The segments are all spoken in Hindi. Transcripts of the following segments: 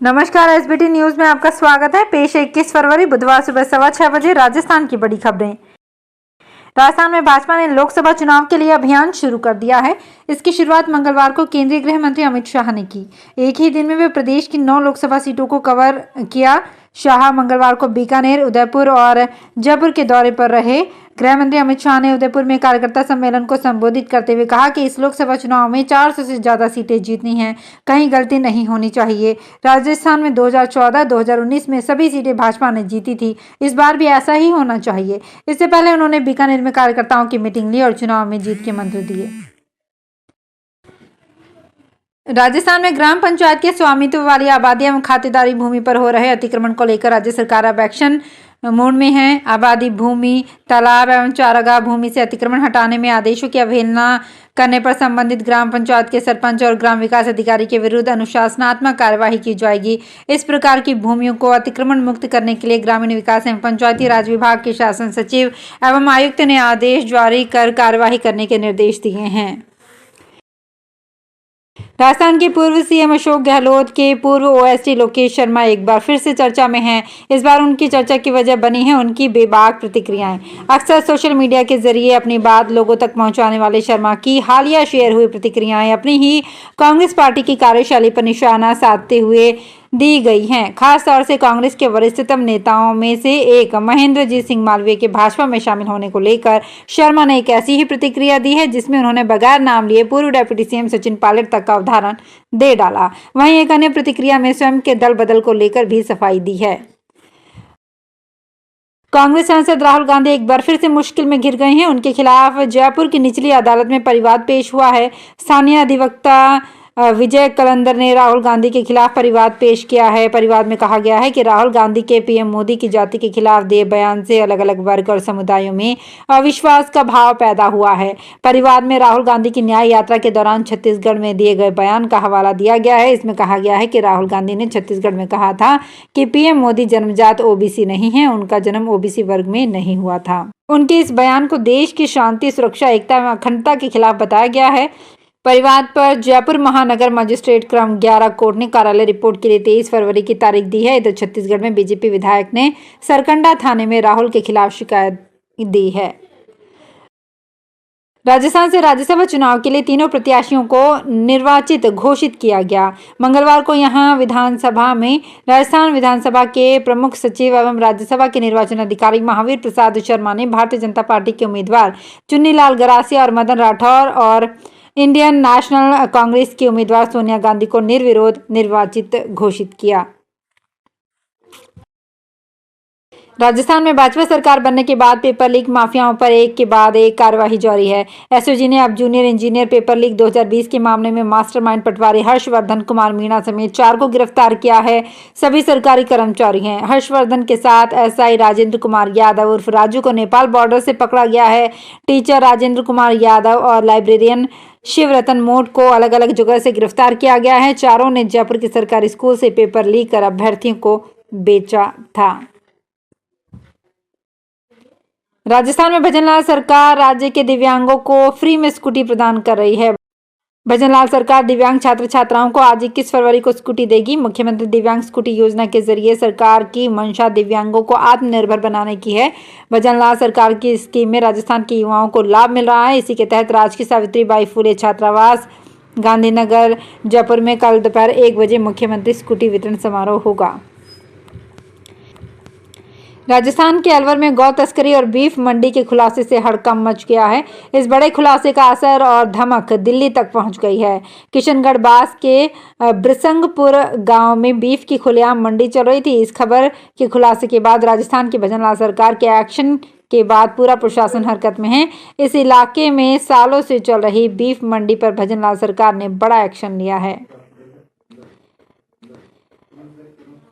नमस्कार, एसबीटी न्यूज में आपका स्वागत है। पेश है 21 फरवरी बुधवार सुबह 6:15 बजे राजस्थान की बड़ी खबरें। राजस्थान में भाजपा ने लोकसभा चुनाव के लिए अभियान शुरू कर दिया है। इसकी शुरुआत मंगलवार को केंद्रीय गृह मंत्री अमित शाह ने की। एक ही दिन में वे प्रदेश की 9 लोकसभा सीटों को कवर किया। शाह मंगलवार को बीकानेर, उदयपुर और जयपुर के दौरे पर रहे। गृह मंत्री अमित शाह ने उदयपुर में कार्यकर्ता सम्मेलन को संबोधित करते हुए कहा कि इस लोकसभा चुनाव में 400 से ज्यादा सीटें जीतनी हैं, कहीं गलती नहीं होनी चाहिए। राजस्थान में 2014, 2019 में सभी सीटें भाजपा ने जीती थी, इस बार भी ऐसा ही होना चाहिए। इससे पहले उन्होंने बीकानेर में कार्यकर्ताओं की मीटिंग ली और चुनाव में जीत के मंत्र दिए। राजस्थान में ग्राम पंचायत के स्वामित्व वाली आबादी एवं खातेदारी भूमि पर हो रहे अतिक्रमण को लेकर राज्य सरकार अब एक्शन मोड में है। आबादी भूमि, तालाब एवं चारागाह भूमि से अतिक्रमण हटाने में आदेशों की अवहेलना करने पर संबंधित ग्राम पंचायत के सरपंच और ग्राम विकास अधिकारी के विरुद्ध अनुशासनात्मक कार्यवाही की जाएगी। इस प्रकार की भूमियों को अतिक्रमण मुक्त करने के लिए ग्रामीण विकास एवं पंचायती राज विभाग के शासन सचिव एवं आयुक्त ने आदेश जारी कर कार्यवाही करने के निर्देश दिए हैं। राजस्थान के पूर्व सीएम अशोक गहलोत के पूर्व ओएसडी लोकेश शर्मा एक बार फिर से चर्चा में हैं। इस बार उनकी चर्चा की वजह बनी है उनकी बेबाक प्रतिक्रियाएं। अक्सर सोशल मीडिया के जरिए अपनी बात लोगों तक पहुंचाने वाले शर्मा की हालिया शेयर हुई प्रतिक्रियाएं अपनी ही कांग्रेस पार्टी की कार्यशैली पर निशाना साधते हुए दी गई हैं। खास तौर से कांग्रेस के वरिष्ठतम नेताओं में से एक महेंद्रजीत सिंह मालवीय के भाजपा में शामिल होने को लेकर शर्मा ने एक ऐसी ही प्रतिक्रिया दी है जिसमें उन्होंने बगैर नाम लिए पूर्व डिप्टी सीएम सचिन पायलट तक का उदाहरण दे डाला। वहीं एक अन्य प्रतिक्रिया में स्वयं के दल बदल को लेकर भी सफाई दी है। कांग्रेस सांसद राहुल गांधी एक बार फिर से मुश्किल में घिर गए हैं। उनके खिलाफ जयपुर की निचली अदालत में परिवाद पेश हुआ है। स्थानीय अधिवक्ता विजय कलंदर ने राहुल गांधी के खिलाफ परिवाद पेश किया है। परिवाद में कहा गया है कि राहुल गांधी के पीएम मोदी की जाति के खिलाफ दिए बयान से अलग अलग वर्ग और समुदायों में अविश्वास का भाव पैदा हुआ है। परिवाद में राहुल गांधी की न्याय यात्रा के दौरान छत्तीसगढ़ में दिए गए बयान का हवाला दिया गया है। इसमें कहा गया है कि राहुल गांधी ने छत्तीसगढ़ में कहा था कि पीएम मोदी जन्मजात ओबीसी नहीं है, उनका जन्म ओबीसी वर्ग में नहीं हुआ था। उनके इस बयान को देश की शांति, सुरक्षा, एकता एवं अखंडता के खिलाफ बताया गया है। परिवाद पर जयपुर महानगर मजिस्ट्रेट क्रम 11 कोर्ट ने कार्यालय रिपोर्ट के लिए 23 फरवरी की तारीख दी है। इधर छत्तीसगढ़ में बीजेपी विधायक ने सरकंडा थाने में राहुल के खिलाफ शिकायत दी है। राजस्थान से राज्यसभा चुनाव के लिए तीनों प्रत्याशियों को निर्वाचित घोषित किया गया। मंगलवार को यहां विधानसभा में राजस्थान विधानसभा के प्रमुख सचिव एवं राज्यसभा के निर्वाचन अधिकारी महावीर प्रसाद शर्मा ने भारतीय जनता पार्टी के उम्मीदवार चुन्नीलाल गरासिया और मदन राठौर और इंडियन नेशनल कांग्रेस की उम्मीदवार सोनिया गांधी को निर्विरोध निर्वाचित घोषित किया। राजस्थान में भाजपा सरकार बनने के बाद पेपर लीक माफियाओं पर एक के बाद एक कार्रवाई जारी है। एसओजी ने अब जूनियर इंजीनियर पेपर लीक 2020 के मामले में मास्टरमाइंड पटवारी हर्षवर्धन कुमार मीणा समेत 4 को गिरफ्तार किया है। सभी सरकारी कर्मचारी हैं। हर्षवर्धन के साथ एसआई राजेंद्र कुमार यादव उर्फ राजू को नेपाल बॉर्डर से पकड़ा गया है। टीचर राजेंद्र कुमार यादव और लाइब्रेरियन शिवरतन मोट को अलग अलग जगह से गिरफ्तार किया गया है। चारों ने जयपुर के सरकारी स्कूल से पेपर लीक कर अभ्यर्थियों को बेचा था। राजस्थान में भजनलाल सरकार राज्य के दिव्यांगों को फ्री में स्कूटी प्रदान कर रही है। भजनलाल सरकार दिव्यांग छात्र छात्राओं को आज 21 फरवरी को स्कूटी देगी। मुख्यमंत्री दिव्यांग स्कूटी योजना के जरिए सरकार की मंशा दिव्यांगों को आत्मनिर्भर बनाने की है। भजनलाल सरकार की स्कीम में राजस्थान के युवाओं को लाभ मिल रहा है। इसी के तहत राजकीय सावित्रीबाई फुले छात्रावास गांधीनगर जयपुर में कल दोपहर 1 बजे मुख्यमंत्री स्कूटी वितरण समारोह होगा। राजस्थान के अलवर में गौ तस्करी और बीफ मंडी के खुलासे से हड़कंप मच गया है। इस बड़े खुलासे का असर और धमक दिल्ली तक पहुंच गई है। किशनगढ़ बास के ब्रिसंगपुर गांव में बीफ की खुलेआम मंडी चल रही थी। इस खबर के खुलासे के बाद राजस्थान की भजनलाल सरकार के एक्शन के बाद पूरा प्रशासन हरकत में है। इस इलाके में सालों से चल रही बीफ मंडी पर भजनलाल सरकार ने बड़ा एक्शन लिया है।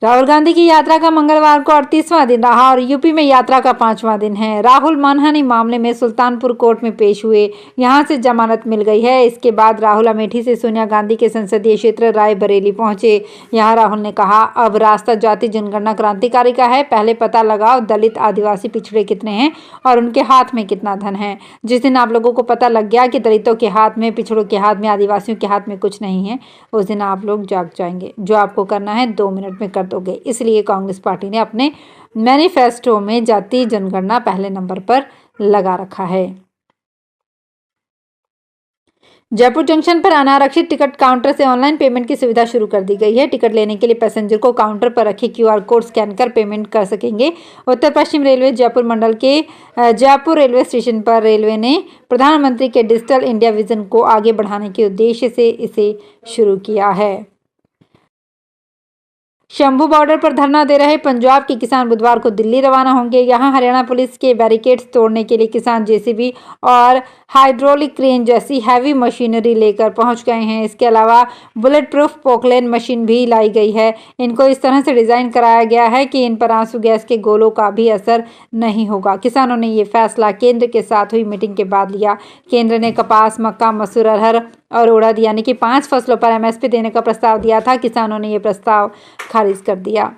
राहुल गांधी की यात्रा का मंगलवार को 38वां दिन रहा और यूपी में यात्रा का 5वां दिन है। राहुल मानहानि मामले में सुल्तानपुर कोर्ट में पेश हुए, यहां से जमानत मिल गई है। इसके बाद राहुल अमेठी से सोनिया गांधी के संसदीय क्षेत्र रायबरेली पहुंचे। यहां राहुल ने कहा, अब रास्ता जाति जनगणना क्रांतिकारी का है। पहले पता लगाओ दलित, आदिवासी, पिछड़े कितने हैं और उनके हाथ में कितना धन है। जिस दिन आप लोगों को पता लग गया कि दलितों के हाथ में, पिछड़ों के हाथ में, आदिवासियों के हाथ में कुछ नहीं है, उस दिन आप लोग जाग जाएंगे। जो आपको करना है 2 मिनट में कर दोगे। इसलिए कांग्रेस पार्टी ने अपने मैनिफेस्टो में जाति जनगणना पहले नंबर पर लगा रखा है। जयपुर जंक्शन पर अनारक्षित टिकट काउंटर से ऑनलाइन पेमेंट की सुविधा शुरू कर दी गई है। टिकट लेने के लिए पैसेंजर को काउंटर पर रखे QR कोड स्कैन कर पेमेंट कर सकेंगे। उत्तर पश्चिम रेलवे जयपुर मंडल के जयपुर रेलवे स्टेशन पर रेलवे ने प्रधानमंत्री के डिजिटल इंडिया विजन को आगे बढ़ाने के उद्देश्य से इसे शुरू किया है। शंभू बॉर्डर पर धरना दे रहे पंजाब के किसान बुधवार को दिल्ली रवाना होंगे। यहां हरियाणा पुलिस के बैरिकेड्स तोड़ने के लिए किसान JCB और हाइड्रोलिक क्रेन जैसी हैवी मशीनरी लेकर पहुंच गए हैं। इसके अलावा बुलेट प्रूफ पोकलेन मशीन भी लाई गई है। इनको इस तरह से डिजाइन कराया गया है कि इन पर आंसू गैस के गोलों का भी असर नहीं होगा। किसानों ने ये फैसला केंद्र के साथ हुई मीटिंग के बाद लिया। केंद्र ने कपास, मक्का, मसूर, अरहर और उड़द यानी कि 5 फसलों पर MSP देने का प्रस्ताव दिया था। किसानों ने यह प्रस्ताव खारिज कर दिया।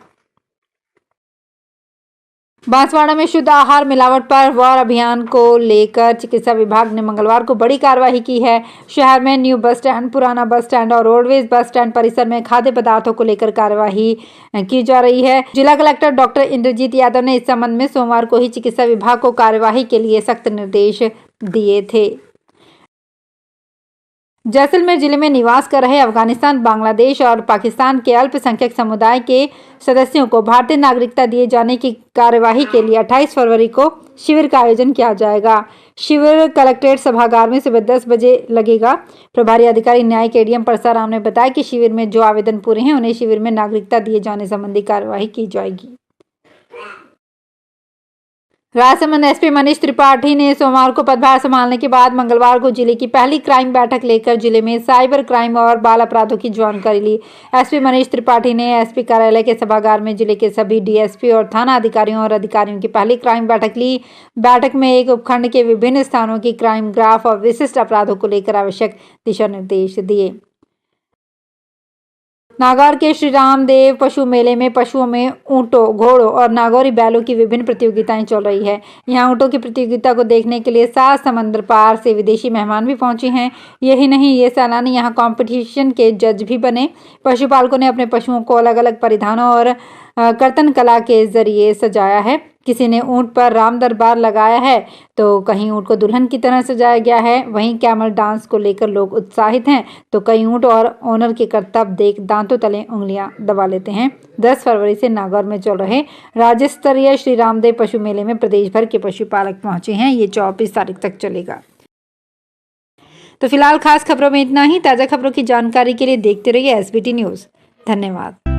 बांसवाड़ा में शुद्ध आहार मिलावट पर वार अभियान को लेकर चिकित्सा विभाग ने मंगलवार को बड़ी कार्रवाई की है। शहर में न्यू बस स्टैंड, पुराना बस स्टैंड और रोडवेज बस स्टैंड परिसर में खाद्य पदार्थों को लेकर कार्रवाई की जा रही है। जिला कलेक्टर डॉक्टर इंद्रजीत यादव ने इस संबंध में सोमवार को ही चिकित्सा विभाग को कार्यवाही के लिए सख्त निर्देश दिए थे। जैसलमेर जिले में निवास कर रहे अफगानिस्तान, बांग्लादेश और पाकिस्तान के अल्पसंख्यक समुदाय के सदस्यों को भारतीय नागरिकता दिए जाने की कार्यवाही के लिए 28 फरवरी को शिविर का आयोजन किया जाएगा। शिविर कलेक्ट्रेट सभागार में सुबह 10 बजे लगेगा। प्रभारी अधिकारी न्यायिक ADM परसाराम ने बताया कि शिविर में जो आवेदन पूरे हैं उन्हें शिविर में नागरिकता दिए जाने संबंधी कार्यवाही की जाएगी। राजसमंद SP मनीष त्रिपाठी ने सोमवार को पदभार संभालने के बाद मंगलवार को जिले की पहली क्राइम बैठक लेकर जिले में साइबर क्राइम और बाल अपराधों की जानकारी ली। SP मनीष त्रिपाठी ने SP कार्यालय के सभागार में जिले के सभी DSP और थाना अधिकारियों और अधिकारियों की पहली क्राइम बैठक ली। बैठक में एक उपखंड के विभिन्न स्थानों की क्राइम ग्राफ और विशिष्ट अपराधों को लेकर आवश्यक दिशा निर्देश दिए। नागौर के श्री रामदेव पशु मेले में पशुओं में ऊंटों, घोड़ों और नागौरी बैलों की विभिन्न प्रतियोगिताएं चल रही है। यहां ऊंटों की प्रतियोगिता को देखने के लिए 7 समंदर पार से विदेशी मेहमान भी पहुंचे हैं। यही नहीं, ये सैलानी यहां कंपटीशन के जज भी बने। पशुपालकों ने अपने पशुओं को अलग अलग परिधानों और कर्तन कला के जरिए सजाया है। किसी ने ऊंट पर राम दरबार लगाया है तो कहीं ऊंट को दुल्हन की तरह सजाया गया है। वहीं कैमल डांस को लेकर लोग उत्साहित हैं तो कई ऊंट और ओनर के करतब देख दांतों तले उंगलियां दबा लेते हैं। 10 फरवरी से नागौर में चल रहे राज्य स्तरीय श्री रामदेव पशु मेले में प्रदेश भर के पशुपालक पहुंचे हैं। ये 24 तारीख तक चलेगा। तो फिलहाल खास खबरों में इतना ही। ताज़ा खबरों की जानकारी के लिए देखते रहिए SBT न्यूज़। धन्यवाद।